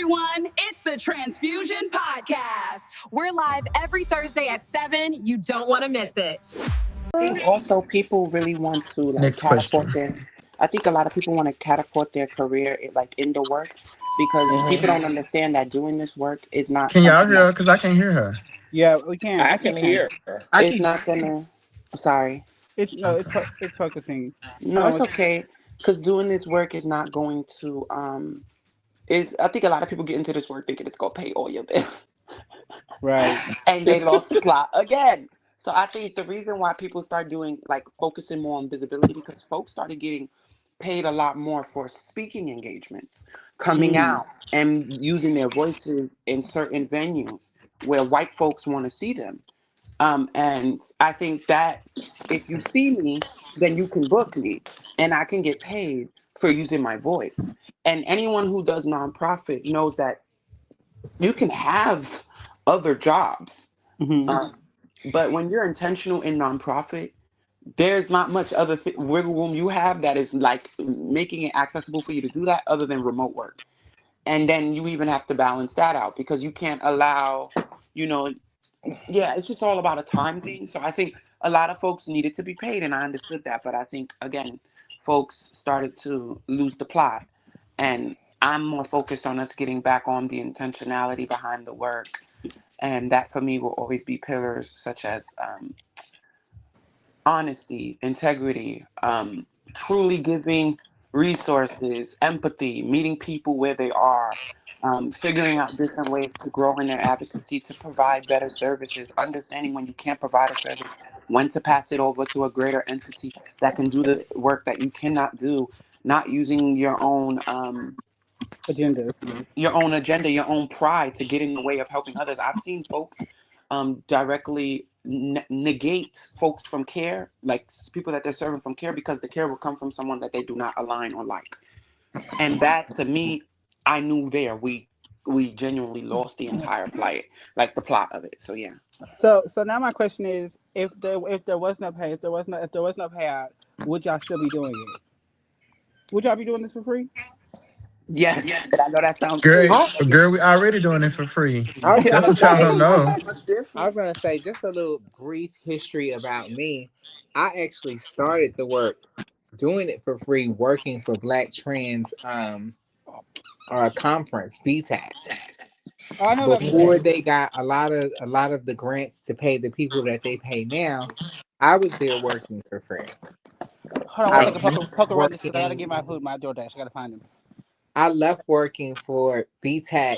everyone. It's the TransFusion Podcast. We're live every Thursday at 7. You don't want to miss it. I think also people really want to Next catapult question. their. I think a lot of people want to catapult their career into work because people don't understand that doing this work is not Can y'all something hear her? that Because I can't hear her. Yeah, we can. I can hear. it's not gonna. Sorry, It's focusing. no, it's okay because doing this work is not going to. Is I think a lot of people get into this work thinking it's gonna pay all your bills, Right. and they lost the plot again. So I think the reason why people start doing focusing more on visibility because folks started getting paid a lot more for speaking engagements, coming out and using their voices in certain venues where white folks want to see them. And I think that if you see me, then you can book me and I can get paid for using my voice. And anyone who does nonprofit knows that you can have other jobs. But when you're intentional in nonprofit, there's not much other wiggle room you have that is making it accessible for you to do that other than remote work. And then you even have to balance that out because you can't allow, it's just all about a time thing. So I think a lot of folks needed to be paid and I understood that. But I think, again, folks started to lose the plot. And I'm more focused on us getting back on the intentionality behind the work. And that for me will always be pillars such as honesty, integrity, truly giving resources, empathy, meeting people where they are, figuring out different ways to grow in their advocacy, to provide better services, understanding when you can't provide a service, when to pass it over to a greater entity that can do the work that you cannot do, not using your own Agenda. your own pride to get in the way of helping others. I've seen folks directly negate folks from care, like people that they're serving from care, because the care will come from someone that they do not align or like. And that, to me, I knew there we genuinely lost the entire the plot of it. So yeah. So now my question is, if there was no pay, if there was no payout, would y'all still be doing it? Would y'all be doing this for free? Yes. I know that sounds Girl, crazy. girl, we already doing it for free. I was That's gonna what y'all say, don't know. I was gonna say just a little brief history about me. I actually started the work doing it for free, working for Black Trans conference, BTAC. Oh, I know that. Before they got a lot of the grants to pay the people that they pay now, I was there working for free. Hold on, one second. Poker run this because I gotta get my food, my DoorDash. I gotta find him. I left working for BTAC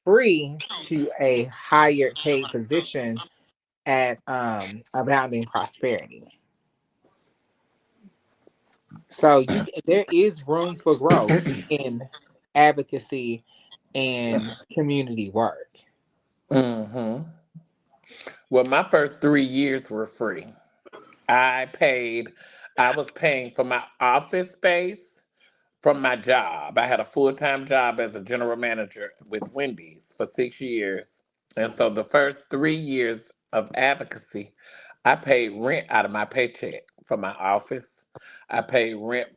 free to a higher paid position at Abounding Prosperity. So there is room for growth in advocacy and community work. Mm-hmm. Well, my first 3 years were free. I was paying for my office space from my job. I had a full-time job as a general manager with Wendy's for 6 years. And so the first 3 years of advocacy, I paid rent out of my paycheck for my office. I paid rent.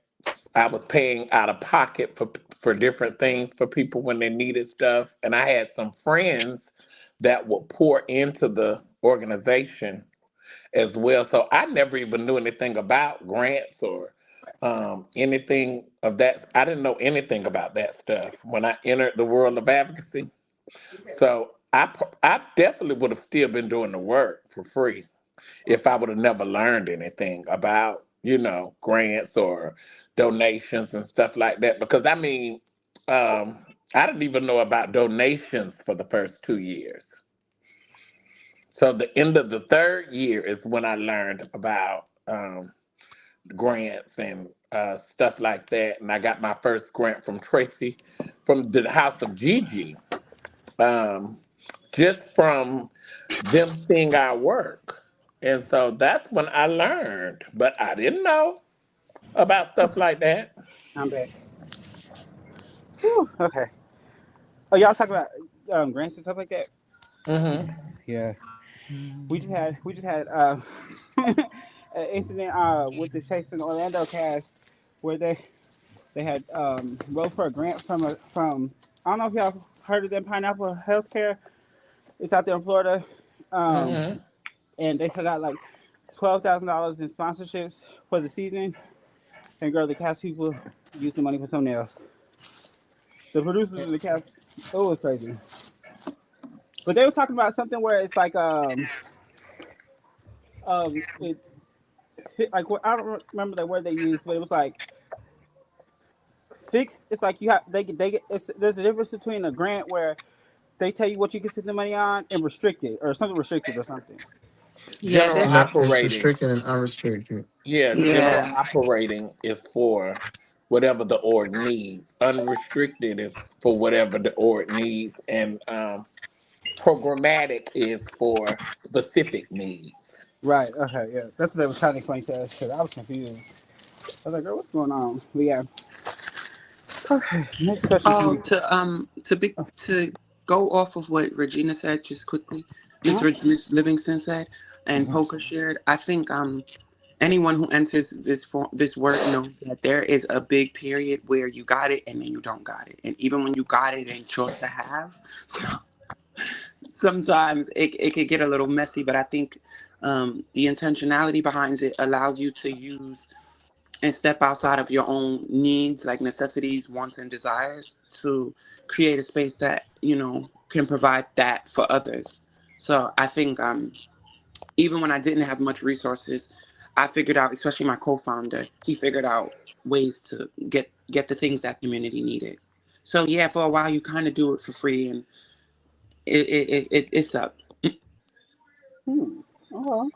I was paying out of pocket for different things for people when they needed stuff. And I had some friends that would pour into the organization as well. So I never even knew anything about grants or anything of that. I didn't know anything about that stuff when I entered the world of advocacy. So I definitely would have still been doing the work for free if I would have never learned anything about, grants or donations and stuff like that. Because I didn't even know about donations for the first 2 years. So the end of the third year is when I learned about grants and stuff like that. And I got my first grant from Tracy, from the House of Gigi, just from them seeing our work. And so that's when I learned, but I didn't know about stuff like that. I'm back. Whew, okay. Oh, y'all talking about grants and stuff like that? Mm-hmm. Yeah. We just had an incident with the Chasing Orlando cast where they had wrote for a grant from I don't know if y'all heard of them, Pineapple Healthcare. It's out there in Florida. Mm-hmm. And they got like $12,000 in sponsorships for the season. And girl, the cast people used the money for something else. The producers and the cast, it was crazy. But they were talking about something where it's like it's like I don't remember the word they used, but it was like fixed. It's like you have they get. There's a difference between a grant where they tell you what you can spend the money on and restricted or something restricted or something. Yeah, General they No, have. it's operating. restricted and unrestricted. Yeah, general Yeah. operating is for whatever the org needs. Unrestricted is for whatever the org needs, and programmatic is for specific needs. Right. Okay. Yeah. That's what they were trying to explain to us because I was confused. I was like, "Girl, what's going on?" But yeah. Okay. Next question for Oh, you. to go off of what Regina said just quickly, Miss Livingston said, and Poker shared. I think anyone who enters this work knows that there is a big period where you got it and then you don't got it, and even when you got it, it ain't yours to have. Sometimes it could get a little messy, but I think the intentionality behind it allows you to use and step outside of your own needs, like necessities, wants, and desires, to create a space that can provide that for others. So I think even when I didn't have much resources, I figured out, especially my co-founder, he figured out ways to get the things that community needed. So yeah, for a while you kind of do it for free, and it sucks. Oh.